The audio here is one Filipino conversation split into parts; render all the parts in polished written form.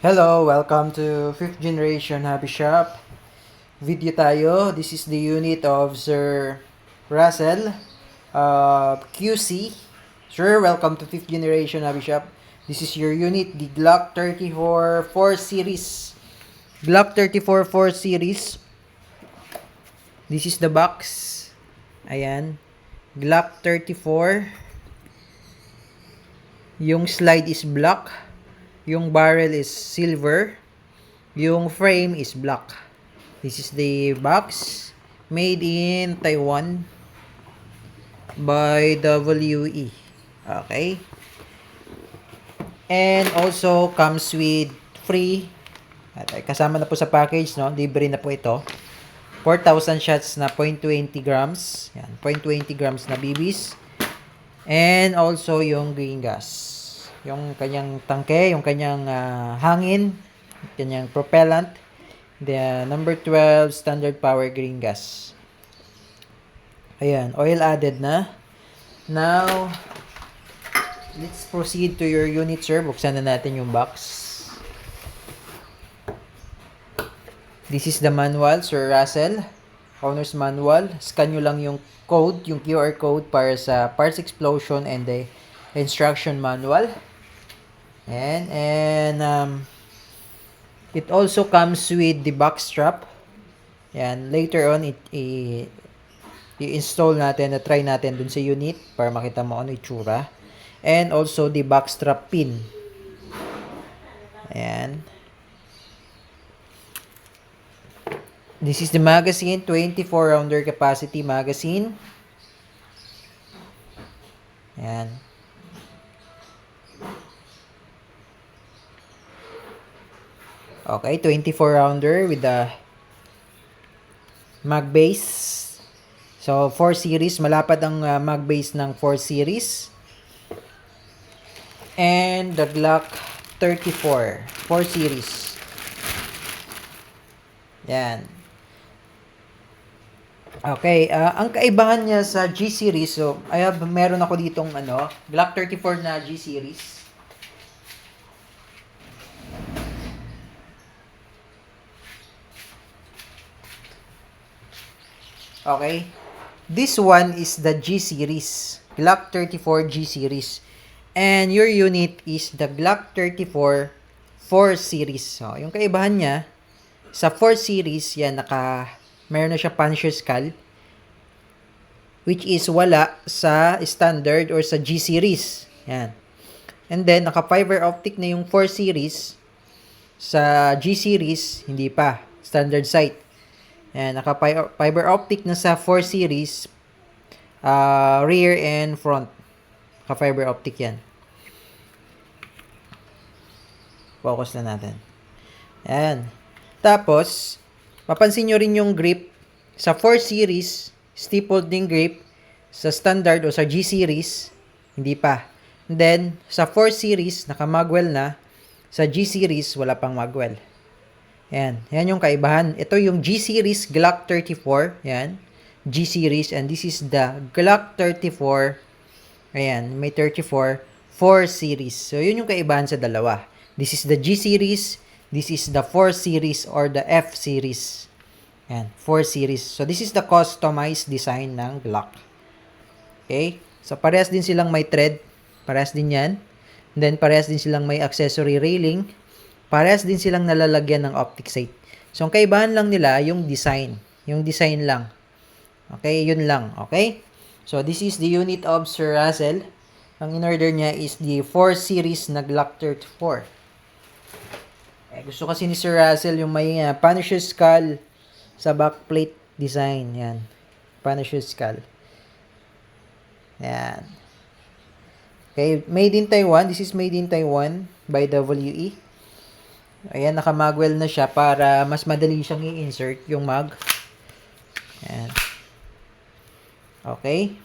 Hello, welcome to 5th Generation Hobby Shop. Video tayo. This is the unit of Sir Russell QC. Sir, welcome to 5th Generation Hobby Shop. This is your unit, the Glock 34 4 Series. Glock 34 4 Series. This is the box. Ayan. Glock 34. Yung slide is black. Yung barrel is silver. Yung frame is black. This is the box made in Taiwan by WE. Okay. And also comes with free. At kasama na po sa package, no? Libre na po ito. 4,000 shots na 0.20 grams. Yan, 0.20 grams na BBs. And also yung green gas. Yung kanyang tangke, yung kanyang hangin, kanyang propellant, the number 12 standard power green gas. Ayan, oil added na. Now, let's proceed to your unit, sir. Buksan na natin yung box. This is the manual, Sir Russell. Owner's manual. Scan nyo lang yung code, yung QR code para sa parts explosion and the instruction manual. And it also comes with the box strap. Yan, later on i-install natin, try natin dun sa unit para makita mo ano itsura. And also the box strap pin. Ayan. This is the magazine, 24 rounder capacity magazine. Ayan. Okay, 24 rounder with the mag base. So, 4 series. Malapad ang mag base ng 4 series. And the Glock 34. 4 series. Yan. Okay, ang kaibahan niya sa G series, so, meron ako ditong Glock 34 na G series. Okay. This one is the G series. Glock 34 G series. And your unit is the Glock 34 4 series. So, yung kaibahan niya, sa 4 series, yan, meron na siya puncture skull. Which is wala sa standard or sa G series. Yan. And then, naka-fiber optic na yung 4 series. Sa G series, hindi pa. Standard sight. Ayan, naka-fiber optic na sa 4 series, rear and front. Naka-fiber optic yan. Focus na natin. Ayan. Tapos, mapansin nyo rin yung grip. Sa 4 series, stippled din grip. Sa standard o sa G series, hindi pa. And then, sa 4 series, naka-magwell na. Sa G series, wala pang magwell. Yan. Yan yung kaibahan. Ito yung G series Glock 34. Yan. G series. And this is the Glock 34. Ayan. May 34. 4 series. So, yun yung kaibahan sa dalawa. This is the G series. This is the 4 series or the F series. Yan. 4 series. So, this is the customized design ng Glock. Okay. So, parehas din silang may thread. Parehas din yan. And then, parehas din silang may accessory railing. Parehas din silang nalalagyan ng optic sight. So, ang kaibahan lang nila, yung design. Yung design lang. Okay, yun lang. Okay? So, this is the unit of Sir Russell. Ang in-order niya is the 4 series na Glock 34. Gusto kasi ni Sir Russell yung may Punisher skull sa backplate design. Yan. Punisher skull. Yan. Okay, made in Taiwan. This is made in Taiwan by WE. Ayan, naka-magwell na siya para mas madali siyang i-insert yung mag. Ayan. Okay.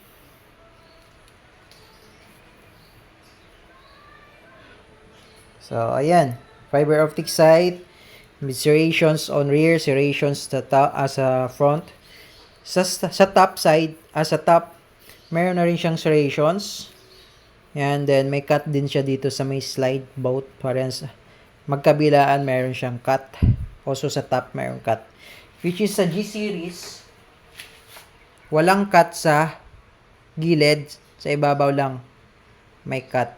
So, ayan. Fiber optic sight. With serrations on rear, serrations sa front. Sa top side, sa top, meron na rin siyang serrations. And then, may cut din siya dito sa may slide boat. Parehas magkabilaan meron siyang cut. Also sa top meron cut. Which is sa G series, walang cut sa gilid, sa ibabaw lang may cut.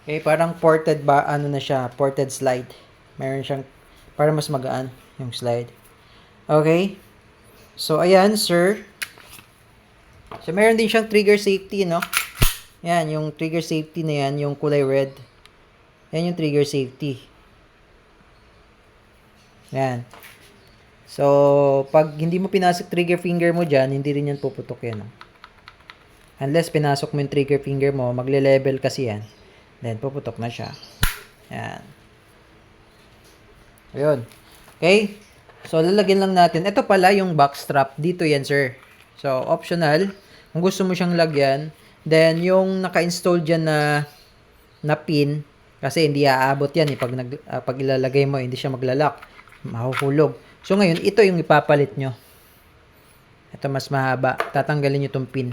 Okay, parang ported ba, ano na siya, ported slide. Meron siyang, para mas magaan yung slide. Okay. So, ayan, sir. So, meron din siyang trigger safety, no? Yan, yung trigger safety na yan, yung kulay red. Yan yung trigger safety. Yan. So, pag hindi mo pinasok trigger finger mo dyan, hindi rin yan puputok yan. No? Unless pinasok mo yung trigger finger mo, magle-level kasi yan. Then, puputok na siya. Yan. Ayun. Okay? So, lalagyan lang natin. Ito pala yung back strap. Dito yan, sir. So, optional. Kung gusto mo siyang lagyan. Then, yung naka-install dyan na pin, kasi hindi aabot yan. Pag ilalagay mo, hindi siya maglalak. Mahuhulog. So, ngayon, ito yung ipapalit nyo. Ito mas mahaba. Tatanggalin nyo itong pin.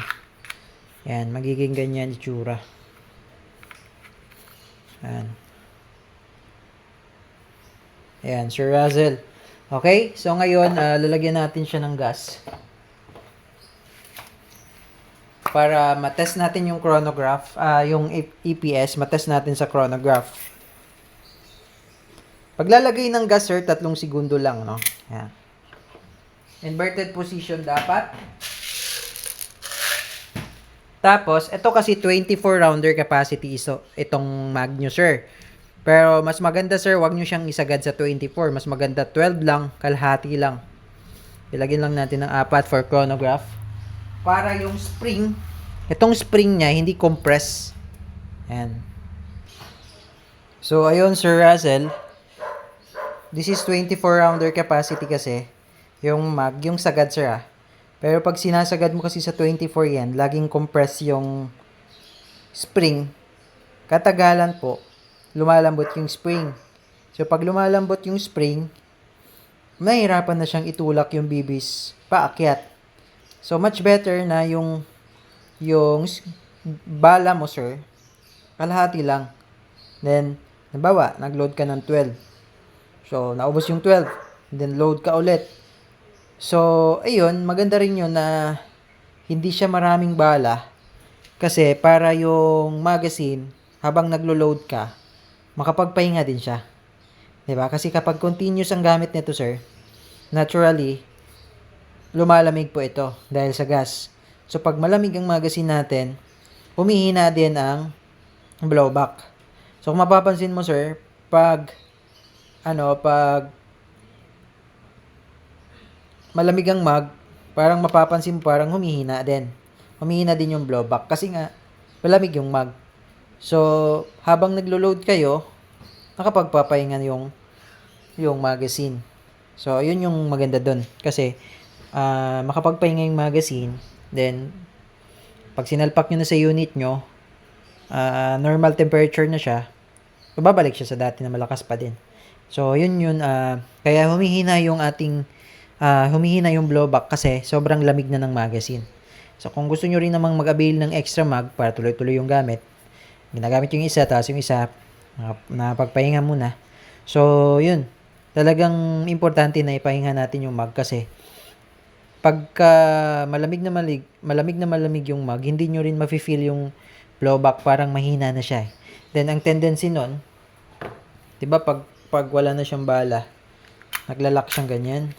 Yan. Magiging ganyan itsura. Yan. Ayan, Sir Razel. Okay? So, ngayon, lalagyan natin siya ng gas. Para matest natin yung chronograph, yung EPS, matest natin sa chronograph. Paglalagay ng gas, sir, 3 segundo lang, no? Ayan. Inverted position dapat. Tapos, ito kasi 24 rounder capacity itong mag nyo, sir. Pero, mas maganda, sir, wag nyo siyang isagad sa 24. Mas maganda, 12 lang, kalahati lang. Ilagyan lang natin ng 4 for chronograph. Para yung spring, itong spring niya, hindi compress. Ayan. So, ayun, Sir Russell. This is 24 rounder capacity kasi. Yung mag, yung sagad, sir, Pero pag sinasagad mo kasi sa 24 yan, laging compress yung spring. Katagalan po, lumalambot yung spring. So, pag lumalambot yung spring, mahirapan na siyang itulak yung bibis paakyat. So, much better na yung bala mo, sir, kalahati lang. Then, nabawa, nag-load ka ng 12. So, naubos yung 12. Then, load ka ulit. So, ayun, maganda rin yun na hindi siya maraming bala. Kasi, para yung magazine, habang naglo-load ka, makapagpahinga din siya. 'Di ba? Kasi kapag continuous ang gamit nito, sir, naturally, lumalamig po ito dahil sa gas. So, pag malamig ang magazine natin, humihina din ang blowback. So, kung mapapansin mo, sir, pag malamig ang mag, parang mapapansin mo parang humihina din. Humihina din yung blowback kasi nga, malamig yung mag. So, habang naglo-load kayo, nakapagpapahinga yung magazine. So, yun yung maganda dun. Kasi, makapagpahinga yung magazine, then, pag sinalpak nyo na sa unit nyo, normal temperature na siya, babalik siya sa dati na malakas pa din. So, yun, kaya humihina yung blowback kasi sobrang lamig na ng magazine. So, kung gusto nyo rin namang mag-avail ng extra mag para tuloy-tuloy yung gamit, ginagamit yung isa, tapos yung isa, napagpahinga muna. So, yun. Talagang importante na ipahinga natin yung mag kasi pagka malamig na malamig yung mag, hindi nyo rin mafe-feel yung blowback, parang mahina na siya. Then, ang tendency nun, diba, pag wala na siyang bala, naglalak siyang ganyan.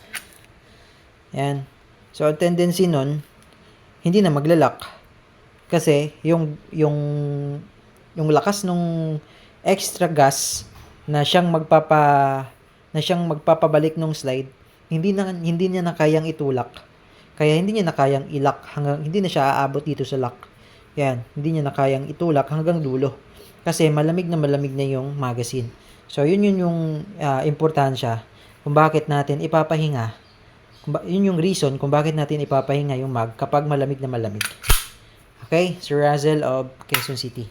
Yan. So, ang tendency nun, hindi na maglalak. Kasi, yung lakas nung extra gas na siyang magpapabalik nung slide, hindi niya na kayang itulak. Kaya hindi niya na kayang ilak hindi na siya aabot dito sa lock. Yan, hindi niya na kayang itulak hanggang dulo. Kasi malamig na yung magazine. So, yun yung importansya kung bakit natin ipapahinga. Yun yung reason kung bakit natin ipapahinga yung mag kapag malamig na malamig. Okay, Sir Razel of Quezon City.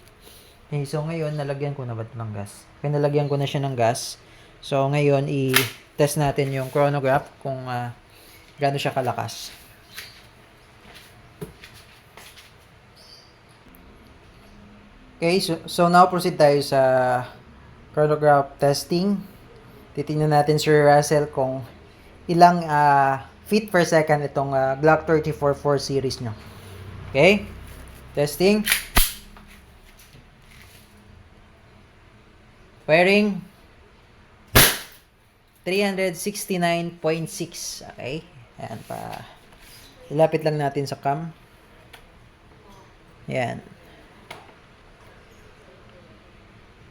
Okay, so ngayon, nalagyan ko na ba ng gas? Okay, nalagyan ko na siya ng gas. So, ngayon, i-test natin yung chronograph kung gaano siya kalakas. Okay, so now proceed tayo sa chronograph testing. Titingnan natin, Sir Russell, kung ilang feet per second itong Glock 34 4 series nyo. Okay? Testing. Firing. 369.6. Okay? Ayan pa. Ilapit lang natin sa cam. Ayan.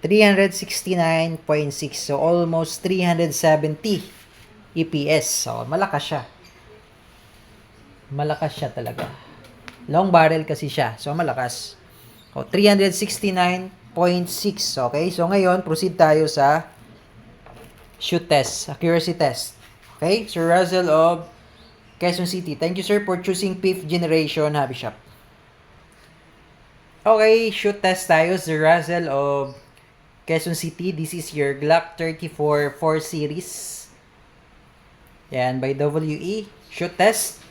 369.6. So, almost 370 EPS. So, malakas siya. Malakas siya talaga. Long barrel kasi siya. So, malakas. So, 369.6. Okay? So, ngayon, proceed tayo sa shoot test. Accuracy test. Okay? Sir Russell of Quezon City. Thank you, sir, for choosing 5th generation hobby shop. Okay, shoot test tayo. Sir Russell of Quezon City. This is your Glock 34 4 series. Yan, by WE. Shoot test.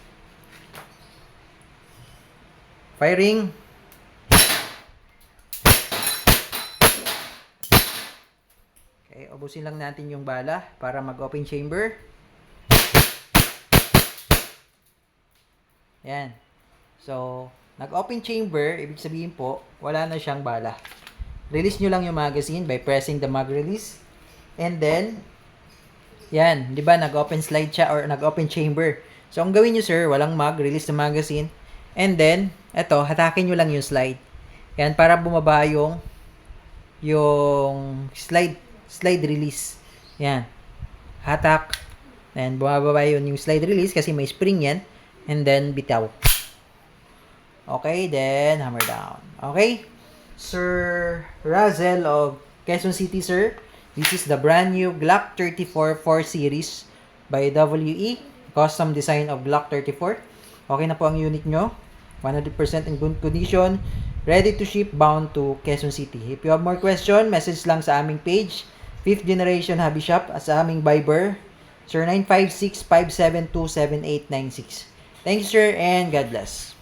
Firing. Okay, ubusin lang natin yung bala para mag-open chamber. Yan. So, nag-open chamber, ibig sabihin po, wala na siyang bala. Release nyo lang yung magazine by pressing the mag release. And then, yan, di ba, nag-open slide siya or nag-open chamber. So, ang gawin nyo, sir, walang mag, release the magazine. And then, eto, hatakin nyo lang yung slide. Yan, para bumaba yung slide release. Yan. Hatak. And bumababa yun yung slide release kasi may spring yan. And then, bitaw. Okay, then, hammer down. Okay? Sir Russell of Quezon City, sir. This is the brand new Glock 34 4 series by WE. Custom design of Glock 34. Okay na po ang unit nyo. 100% in good condition. Ready to ship, bound to Quezon City. If you have more question, message lang sa aming page. 5th generation hobby shop at sa aming Viber. Sir 956-572-7896. Thank you, sir, and God bless.